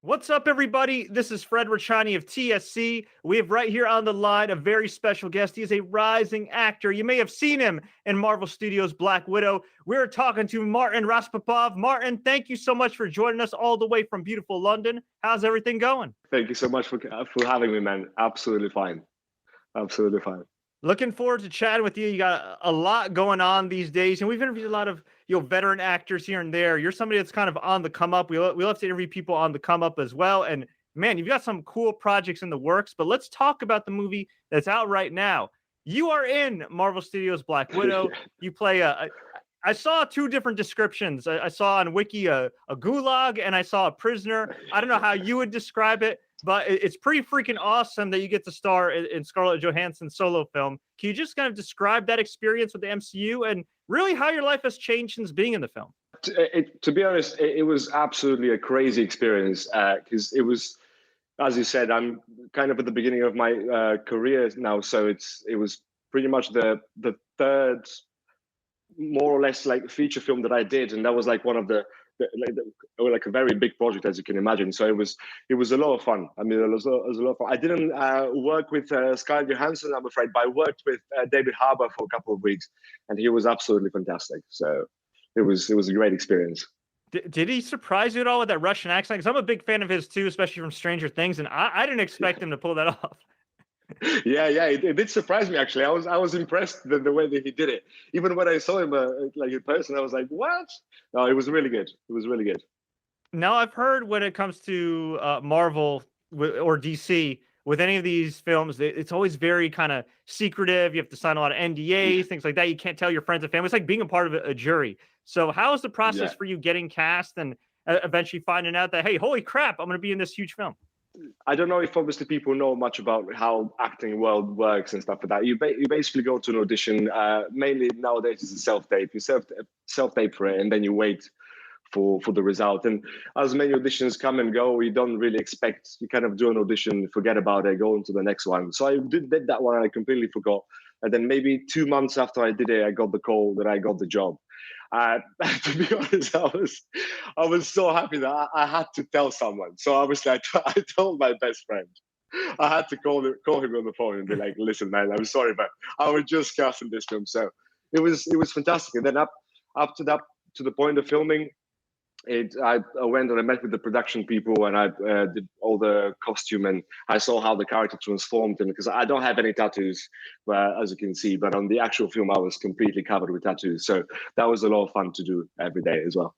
What's up, everybody? This is Fred Richani of TSC. We have right here on the line a very special guest. He is a rising actor. You may have seen him in Marvel Studios' Black Widow. We're talking to Martin Razpopov. Martin, thank you so much for joining us all the way from beautiful London. How's everything going? Thank you so much for having me, man. Absolutely fine. Absolutely fine. Looking forward to chatting with you. You got a lot going on these days, and we've interviewed a lot of veteran actors here and there. You're somebody that's kind of on the come up. We love to interview people on the come up as well. And man, you've got some cool projects in the works. But let's talk about the movie that's out right now. You are in Marvel Studios' Black Widow. You play I saw two different descriptions. I saw on Wiki a gulag, and I saw a prisoner. I don't know how you would describe it, but it's pretty freaking awesome that you get to star in Scarlett Johansson's solo film. Can you just kind of describe that experience with the MCU and really how your life has changed since being in the film? To be honest, it was absolutely a crazy experience because it was, as you said, I'm kind of at the beginning of my career now, so it was pretty much the third, more or less, like feature film that I did, and that was like one of the like a very big project, as you can imagine. So it was a lot of fun. I mean, it was a lot of fun. I didn't work with Scarlett Johansson, I'm afraid, but I worked with David Harbour for a couple of weeks, and he was absolutely fantastic. So it was a great experience. Did he surprise you at all with that Russian accent? Because I'm a big fan of his too, especially from Stranger Things, and I didn't expect him to pull that off. Yeah, it did surprise me, actually. I was impressed the way that he did it. Even when I saw him like in person, I was like, what? No, it was really good. It was really good. Now, I've heard when it comes to Marvel or DC, with any of these films, it's always very kind of secretive. You have to sign a lot of NDAs, things like that. You can't tell your friends and family. It's like being a part of a jury. So how is the process for you getting cast and eventually finding out that, hey, holy crap, I'm going to be in this huge film? I don't know if obviously people know much about how acting world works and stuff like that. You basically go to an audition. Mainly nowadays it's a self-tape. You self-tape for it, and then you wait for the result. And as many auditions come and go, you don't really expect. You kind of do an audition, forget about it, go on to the next one. So I did that one, and I completely forgot. And then maybe 2 months after I did it, I got the call that I got the job. To be honest, I was so happy that I had to tell someone. So obviously, I told my best friend. I had to call him on the phone and be like, "Listen, man, I'm sorry, but I was just casting this film." So it was fantastic. And then up to the point of filming, I went and I met with the production people, and I did all the costume, and I saw how the character transformed. And because I don't have any tattoos, as you can see, but on the actual film, I was completely covered with tattoos. So that was a lot of fun to do every day as well.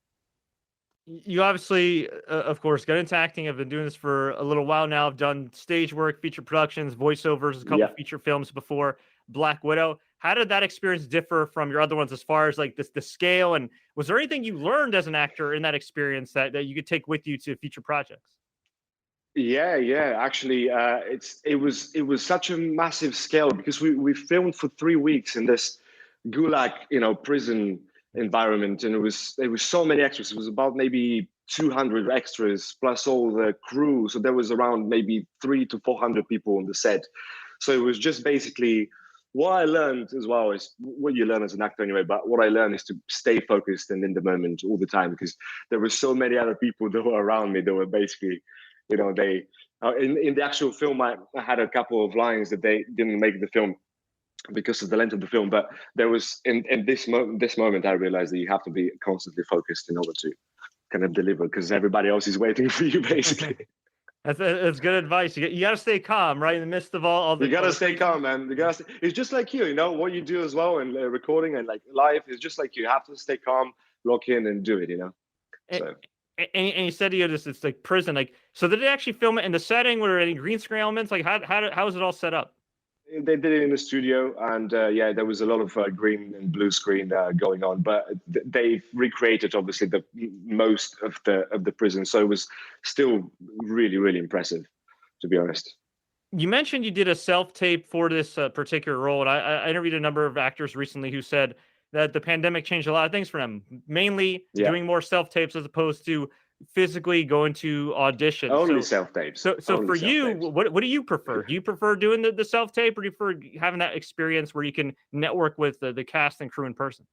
You obviously, of course, got into acting. I've been doing this for a little while now. I've done stage work, feature productions, voiceovers, a couple of feature films before Black Widow. How did that experience differ from your other ones as far as like the scale? And was there anything you learned as an actor in that experience that you could take with you to future projects? Yeah. Actually, it was such a massive scale because we filmed for 3 weeks in this gulag, prison environment, and it was so many extras. It was about maybe 200 extras plus all the crew. So there was around maybe 300 to 400 people on the set. So it was just basically what I learned as well is what you learn as an actor anyway. But what I learned is to stay focused and in the moment all the time, because there were so many other people that were around me that were basically, they in the actual film, I had a couple of lines that they didn't make the film because of the length of the film. But there was in this moment, I realized that you have to be constantly focused in order to kind of deliver, because everybody else is waiting for you, basically. That's good advice. You got to stay calm, right? In the midst of all the. You got to stay calm, man. It's just like you, what you do as well, and recording and like live is just like you have to stay calm, lock in, and do it. So. And you said it's like prison. Like, so did they actually film it in the setting? Were there any green screen elements? Like, how was it all set up? They did it in the studio, and there was a lot of green and blue screen going on. But they recreated obviously the most of the prison, so it was still really, really impressive, to be honest. You mentioned you did a self-tape for this particular role, and I interviewed a number of actors recently who said that the pandemic changed a lot of things for them, mainly doing more self-tapes as opposed to physically going to auditions. Only self-tapes. So for you, what do you prefer? Do you prefer doing the self-tape, or do you prefer having that experience where you can network with the cast and crew in person?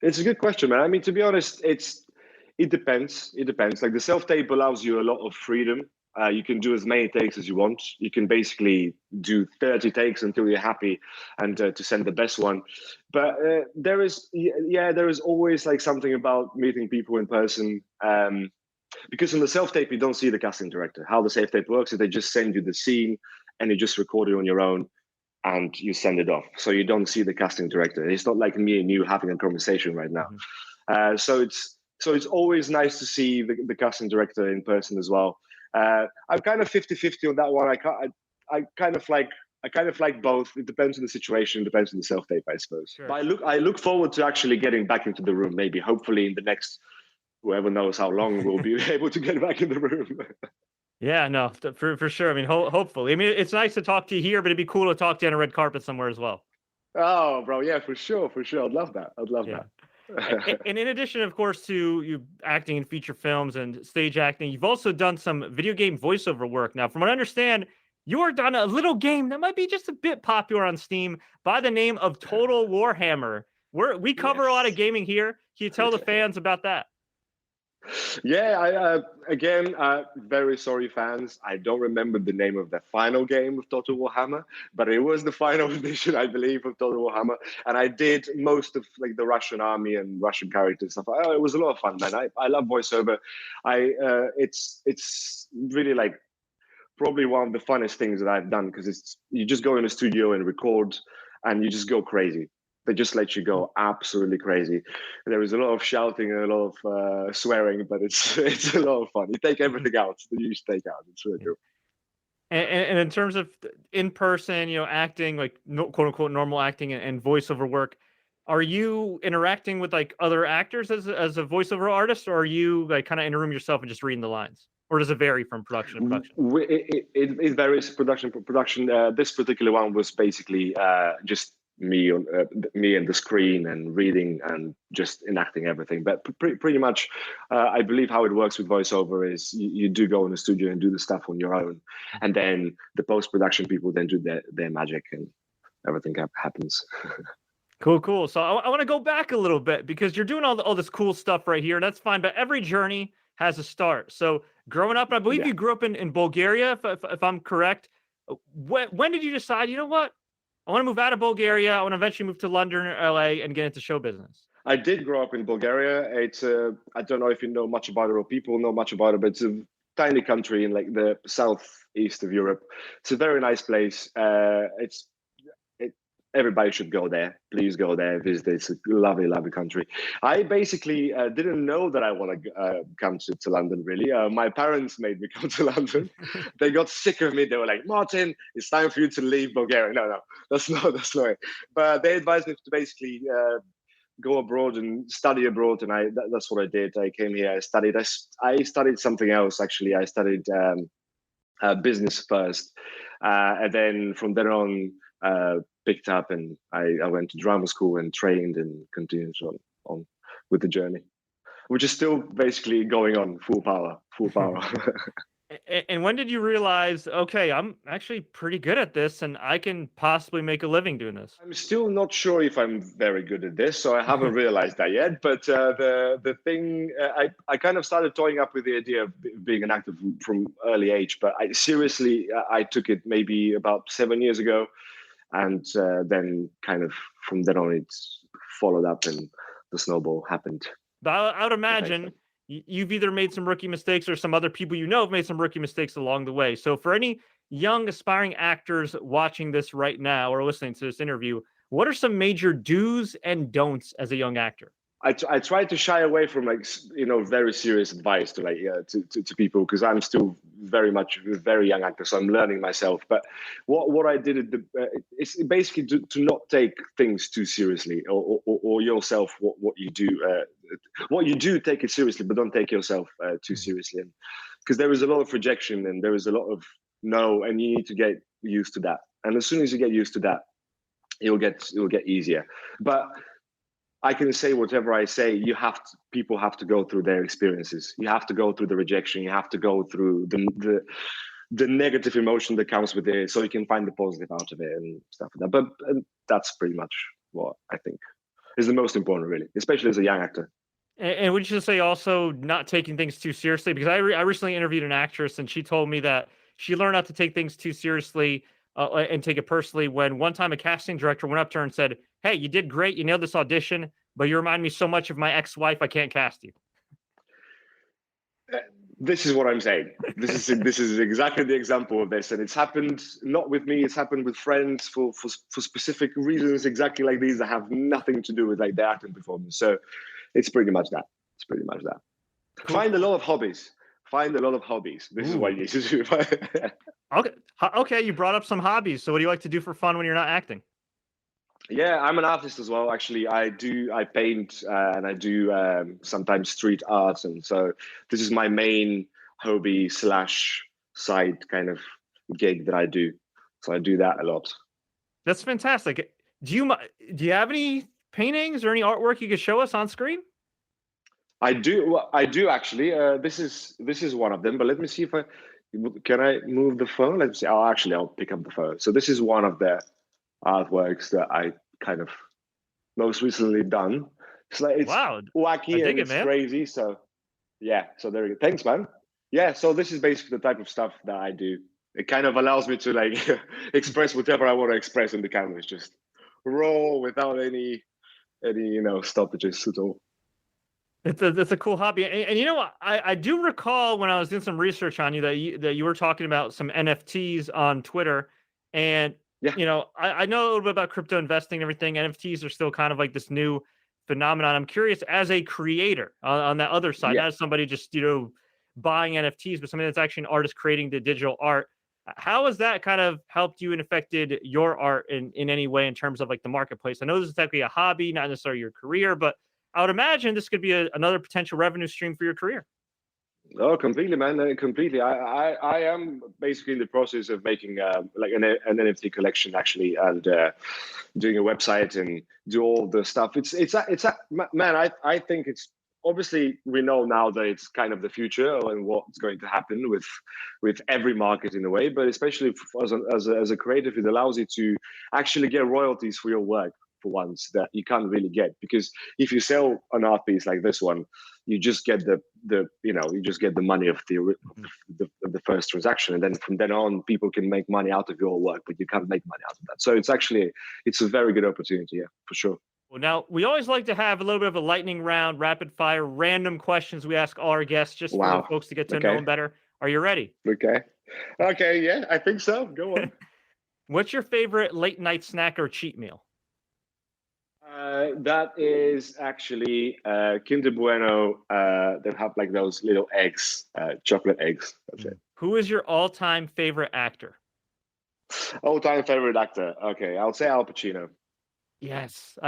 It's a good question, man. I mean, to be honest, It depends. It depends. Like the self-tape allows you a lot of freedom. You can do as many takes as you want. You can basically do 30 takes until you're happy, and to send the best one. But there is always like something about meeting people in person. Because in the self-tape you don't see the casting director. How the self-tape works is they just send you the scene, and you just record it on your own, and you send it off. So you don't see the casting director. It's not like me and you having a conversation right now. So it's always nice to see the casting director in person as well. I'm kind of 50-50 on that one. I kind of like both. It depends on the situation. It depends on the self-tape, I suppose. Sure. But I look forward to actually getting back into the room. Maybe, hopefully, in the next, whoever knows how long, we'll be able to get back in the room. Yeah, no, for sure. I mean, hopefully. I mean, it's nice to talk to you here, but it'd be cool to talk to you on a red carpet somewhere as well. Oh, bro, yeah, for sure. I'd love that. And in addition, of course, to you acting in feature films and stage acting, you've also done some video game voiceover work. Now, from what I understand, you worked on a little game that might be just a bit popular on Steam by the name of Total Warhammer. We cover a lot of gaming here. Can you tell the fans about that? Yeah, again, very sorry, fans. I don't remember the name of the final game of Total Warhammer, but it was the final edition, I believe, of Total Warhammer. And I did most of like the Russian army and Russian characters stuff. It was a lot of fun, man. I love voiceover. It's really like probably one of the funnest things that I've done, because you just go in a studio and record, and you just go crazy. They just let you go absolutely crazy. There is a lot of shouting and a lot of swearing, but it's a lot of fun. You take everything out that you should take out. It's really cool. And in terms of in person, acting, like quote unquote normal acting and voiceover work, are you interacting with like other actors as a voiceover artist, or are you like kind of in a room yourself and just reading the lines? Or does it vary from production to production? It varies production for production. This particular one was basically just me and the screen and reading and just enacting everything. But pretty much, I believe how it works with voiceover is you do go in the studio and do the stuff on your own, and then the post-production people then do their magic, and everything happens. Cool. So I want to go back a little bit, because you're doing all this cool stuff right here. That's fine, but every journey has a start. So growing up, I believe you grew up in Bulgaria, if I'm correct. When did you decide, you know what? I want to move out of Bulgaria. I want to eventually move to London or LA and get into show business. I did grow up in Bulgaria. It's I don't know if you know much about it or people know much about it, but it's a tiny country in like the southeast of Europe. It's a very nice place. Everybody should go there. Please go there, visit. It's a lovely, lovely country. I basically didn't know that I want to come to London, really. My parents made me come to London. They got sick of me. They were like, Martin, it's time for you to leave Bulgaria. No, that's not it. But they advised me to basically go abroad and study abroad. And that's what I did. I came here, I studied something else, actually. I studied business first. And then from then on, picked up, and I went to drama school and trained and continued on with the journey, which is still basically going on full power. And when did you realize, okay, I'm actually pretty good at this and I can possibly make a living doing this? I'm still not sure if I'm very good at this, so I haven't realized that yet. But the thing, I kind of started toying up with the idea of being an actor from early age, but I took it maybe about 7 years ago. And then kind of from then on, it's followed up and the snowball happened. But I would imagine you've either made some rookie mistakes or some other people have made some rookie mistakes along the way. So for any young aspiring actors watching this right now or listening to this interview, what are some major do's and don'ts as a young actor? I try to shy away from very serious advice to people, because I'm still very young actor, so I'm learning myself. But what I did is basically to not take things too seriously, or yourself. What you do, take it seriously, but don't take yourself too seriously, because there is a lot of rejection and there is a lot of no, and you need to get used to that. And as soon as you get used to that, it'll get easier. But I can say whatever I say. People have to go through their experiences. You have to go through the rejection. You have to go through the negative emotion that comes with it, so you can find the positive out of it and stuff like that. But that's pretty much what I think is the most important, really, especially as a young actor. And would you say also not taking things too seriously? Because I recently interviewed an actress and she told me that she learned not to take things too seriously and take it personally when one time a casting director went up to her and said, "Hey, you did great. You nailed this audition, but you remind me so much of my ex-wife. I can't cast you." This is what I'm saying. This is exactly the example of this, and it's happened not with me. It's happened with friends for specific reasons, exactly like these that have nothing to do with like their acting performance. So it's pretty much that. It's pretty much that. Cool. Find a lot of hobbies. Find a lot of hobbies. This is what you need to do. Okay. You brought up some hobbies. So what do you like to do for fun when you're not acting? Yeah, I'm an artist as well. Actually, I paint and I do sometimes street art, and so this is my main hobby slash side kind of gig that I do. So I do that a lot. That's fantastic. Do you have any paintings or any artwork you could show us on screen? I do actually. This is one of them. But let me see if I move the phone. Let's see. Oh, actually, I'll pick up the phone. So this is one of the artworks that I kind of most recently done. It's like it's wacky and it's crazy. So yeah. So there we go. Thanks, man. Yeah. So this is basically the type of stuff that I do. It kind of allows me to like express whatever I want to express on the canvas, just raw without any stoppages at all. It's a cool hobby, and you know what? I do recall when I was doing some research on you that you were talking about some NFTs on Twitter, and I know a little bit about crypto investing and everything. NFTs are still kind of like this new phenomenon. I'm curious, as a creator on that other side, not as somebody just buying NFTs, but somebody that's actually an artist creating the digital art. How has that kind of helped you and affected your art in any way in terms of like the marketplace? I know this is technically a hobby, not necessarily your career, but I would imagine this could be another potential revenue stream for your career. Oh, completely, man. Completely. I am basically in the process of making like an NFT collection actually, and doing a website and do all the stuff. Man. I think it's obviously we know now that it's kind of the future and what's going to happen with every market in a way, but especially as a creative, it allows you to actually get royalties for your work for once that you can't really get, because if you sell an art piece like this one, you just get the money of the first transaction, and then from then on people can make money out of your work, but you can't make money out of that. So it's a very good opportunity, yeah, for sure. Well, now we always like to have a little bit of a lightning round, rapid fire, random questions we ask all our guests just for folks to get to know them better. Are you ready? Okay, yeah, I think so. Go on. What's your favorite late night snack or cheat meal? That is actually Kinder Bueno. That have like those little eggs, chocolate eggs. That's it. Who is your all-time favorite actor? All-time favorite actor. Okay, I'll say Al Pacino. Yes,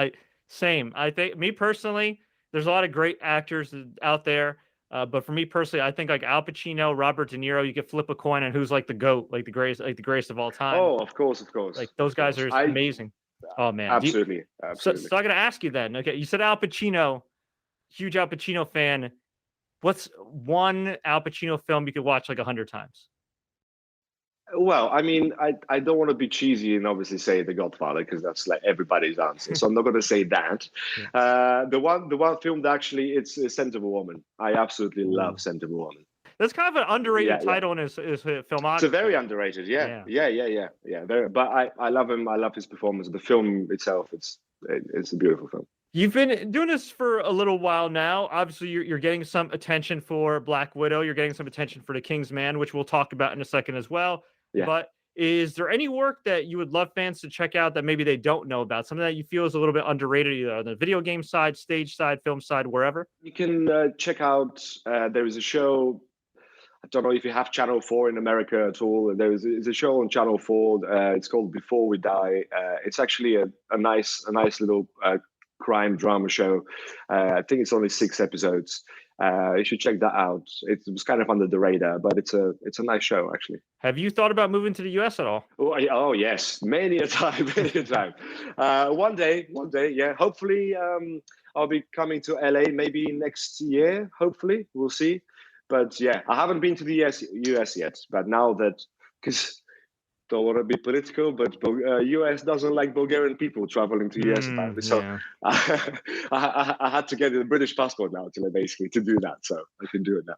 same. I think me personally, there's a lot of great actors out there, but for me personally, I think like Al Pacino, Robert De Niro. You could flip a coin on who's like the GOAT, like the greatest of all time. Oh, of course. Like those guys are amazing. Oh man, absolutely. So I'm gonna ask you then. Okay, you said Al Pacino, huge Al Pacino fan. What's one Al Pacino film you could watch like 100 times? Well, I mean, I don't want to be cheesy and obviously say The Godfather, because that's like everybody's answer. So I'm not going to say that. The one film that actually it's Scent of a Woman. I absolutely love Scent of a Woman. That's kind of an underrated title in his filmography. It's a very underrated, yeah. Very, but I love him. I love his performance. The film itself, it's a beautiful film. You've been doing this for a little while now. Obviously, you're getting some attention for Black Widow. You're getting some attention for The Kingsman, which we'll talk about in a second as well. Yeah. But is there any work that you would love fans to check out that maybe they don't know about? Something that you feel is a little bit underrated, either on the video game side, stage side, film side, wherever? You can check out, there is a show. I don't know if you have Channel 4 in America at all. There's a show on Channel 4. It's called Before We Die. It's actually a nice little crime drama show. I think it's only 6 episodes. You should check that out. It was kind of under the radar, but it's a nice show actually. Have you thought about moving to the US at all? Oh yes, many a time. One day, yeah. Hopefully, I'll be coming to LA maybe next year. Hopefully, we'll see. But yeah, I haven't been to the US yet. But now that, because don't want to be political, but US doesn't like Bulgarian people traveling to US apparently. So Yeah. I had to get a British passport now basically to do that. So I can do it now.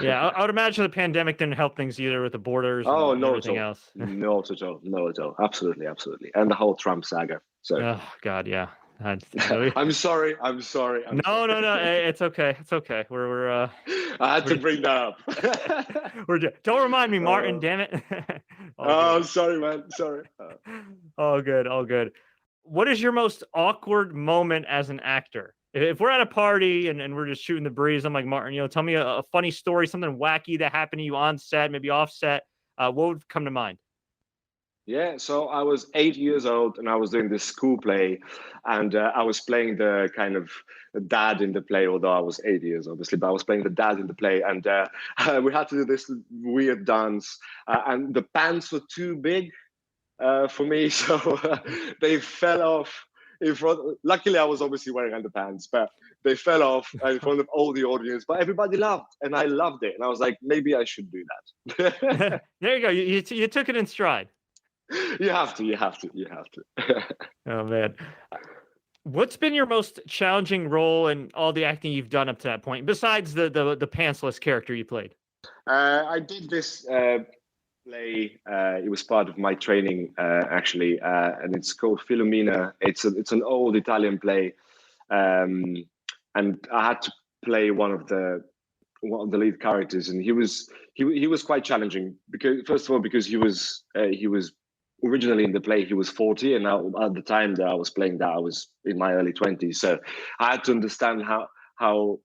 Yeah, I would imagine the pandemic didn't help things either with the borders Oh, and no, everything at all. else. Not at all. No, at all. Absolutely, absolutely. And the whole Trump saga. So Oh God, yeah. I'm sorry. I'm sorry. No. It's okay. It's okay. We're I had to bring that up. don't remind me, Martin. Damn it. Oh, sorry, man. Sorry. All good. All good. What is your most awkward moment as an actor? If we're at a party and we're just shooting the breeze, I'm like, Martin, tell me a funny story, something wacky that happened to you on set, maybe off set. What would come to mind? Yeah, so I was 8 years old and I was doing this school play, and I was playing the kind of dad in the play, although I was 8 years obviously, but I was playing the dad in the play, and we had to do this weird dance, and the pants were too big for me, so they fell off in front. Luckily, I was obviously wearing underpants, but they fell off in front of all the audience. But everybody laughed, and I loved it, and I was like, maybe I should do that. There you go. You took it in stride. You have to. Oh man. What's been your most challenging role in all the acting you've done up to that point, besides the pantsless character you played? I did this play. It was part of my training, actually, and it's called Filomena. It's an old Italian play, and I had to play one of the lead characters, and he was quite challenging because, first of all, because he was originally in the play he was 40, and now at the time that I was playing that I was in my early 20s, so I had to understand how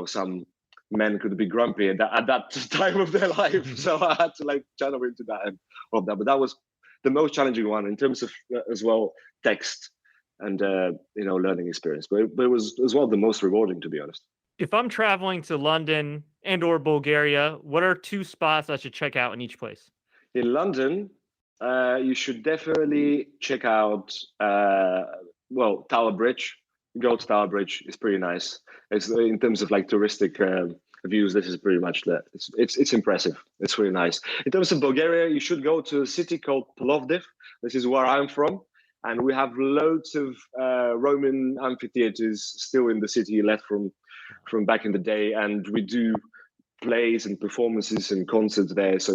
some men could be grumpy at that time of their life. So I had to channel into that and all of that. But that was the most challenging one in terms of as well text and learning experience. But it was as well the most rewarding, to be honest. If I'm traveling to London and or Bulgaria, what are 2 spots I should check out in each place? In London, you should definitely check out Tower Bridge. Go to Tower Bridge. It's pretty nice. It's in terms of touristic views. This is pretty much that. It's impressive. It's really nice. In terms of Bulgaria, you should go to a city called Plovdiv. This is where I'm from, and we have loads of Roman amphitheaters still in the city left from back in the day, and we do plays and performances and concerts there. So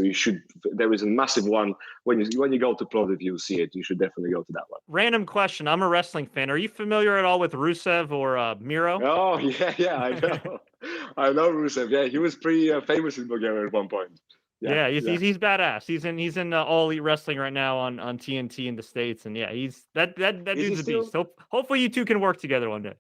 there is a massive one. When you go to Plovdiv, you'll see it. You should definitely go to that one. Random question. I'm a wrestling fan. Are you familiar at all with Rusev or Miro? Oh, yeah, I know. I know Rusev. Yeah, he was pretty famous in Bulgaria at one point. Yeah, he's badass. He's in All Elite Wrestling right now on TNT in the States, and yeah, he's that dude's a beast. So hopefully you two can work together one day.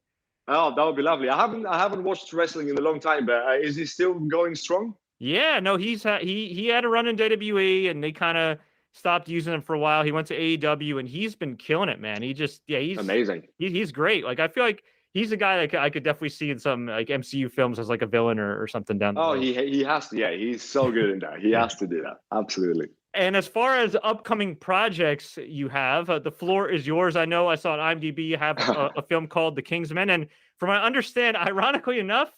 Oh, that would be lovely. I haven't watched wrestling in a long time, but is he still going strong? Yeah, no, he had a run in WWE, and they kind of stopped using him for a while. He went to AEW, and he's been killing it, man. He's amazing. He's great. I feel like he's a guy that I could definitely see in some MCU films as a villain or something down the road. He has to. Yeah, he's so good in that. He has to do that. Absolutely. And as far as upcoming projects you have, the floor is yours. I know I saw on IMDb you have a film called The Kingsman. And from what I understand, ironically enough,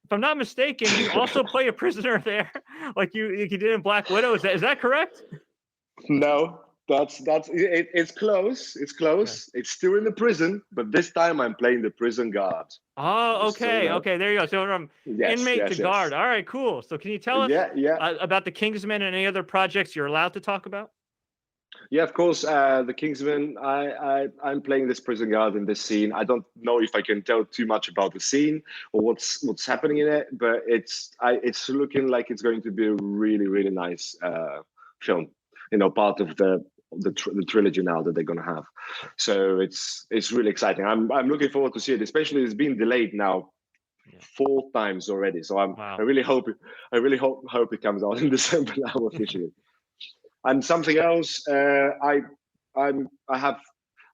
if I'm not mistaken, you also play a prisoner there like you did in Black Widow. Is that correct? No, it's close. It's close. Okay. It's still in the prison, but this time I'm playing the prison guard. Oh, okay. Okay, there you go. So from inmate to guard. All right, cool. So can you tell us about the Kingsman and any other projects you're allowed to talk about? Yeah, of course. The Kingsman, I'm playing this prison guard in this scene. I don't know if I can tell too much about the scene or what's happening in it, but it's looking like it's going to be a really, really nice film. Part of the trilogy now that they're going to have. So it's really exciting. I'm looking forward to see it, especially it's been delayed now 4 times already. So I really hope it comes out in December now officially. And something else, I have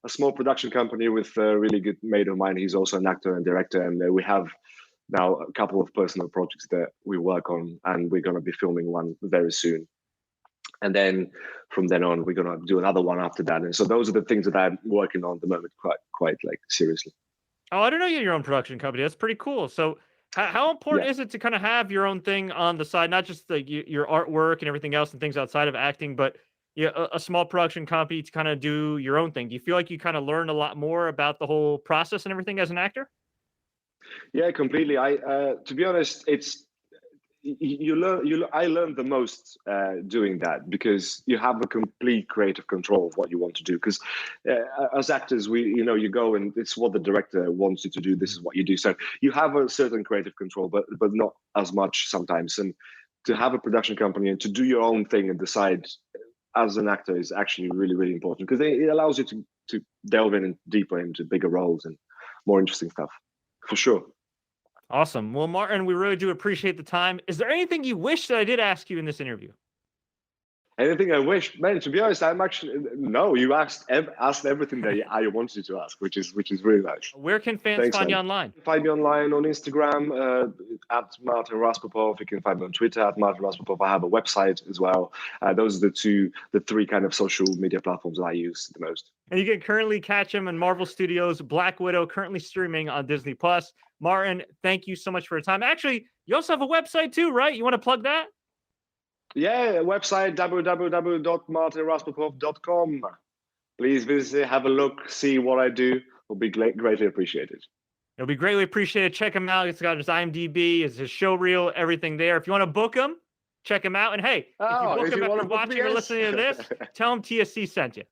a small production company with a really good mate of mine. He's also an actor and director, and we have now a couple of personal projects that we work on, and we're going to be filming one very soon. And then from then on, we're going to do another one after that. And so those are the things that I'm working on at the moment, quite seriously. Oh, I didn't know you had your own production company. That's pretty cool. So how important is it to kind of have your own thing on the side, not just your artwork and everything else and things outside of acting, but yeah, a small production company to kind of do your own thing? Do you feel like you kind of learned a lot more about the whole process and everything as an actor? Yeah, completely. To be honest, I learned the most doing that, because you have a complete creative control of what you want to do. Because as actors, you go and it's what the director wants you to do. This is what you do. So you have a certain creative control, but not as much sometimes. And to have a production company and to do your own thing and decide as an actor is actually really, really important, because it allows you to delve in and deeper into bigger roles and more interesting stuff, for sure. Awesome. Well, Martin, we really do appreciate the time. Is there anything you wish that I did ask you in this interview? Anything I wish, man. To be honest, I'm actually no. You asked everything that I wanted you to ask, which is really nice. Where can fans Thanks, find man. you online? Find me online on Instagram at Martin Razpopov. You can find me on Twitter at Martin Razpopov. I have a website as well. Those are the three kind of social media platforms that I use the most. And you can currently catch him in Marvel Studios' Black Widow, currently streaming on Disney Plus. Martin, thank you so much for your time. Actually, you also have a website too, right? You want to plug that? Yeah, website www.martinrazpopov.com. Please visit, have a look, see what I do. Will be greatly appreciated. It'll be greatly appreciated. Check him out. It's got his IMDb, his show reel, everything there. If you want to book him, check him out. And hey, if you book him after watching or listening to this, tell him TSC sent you.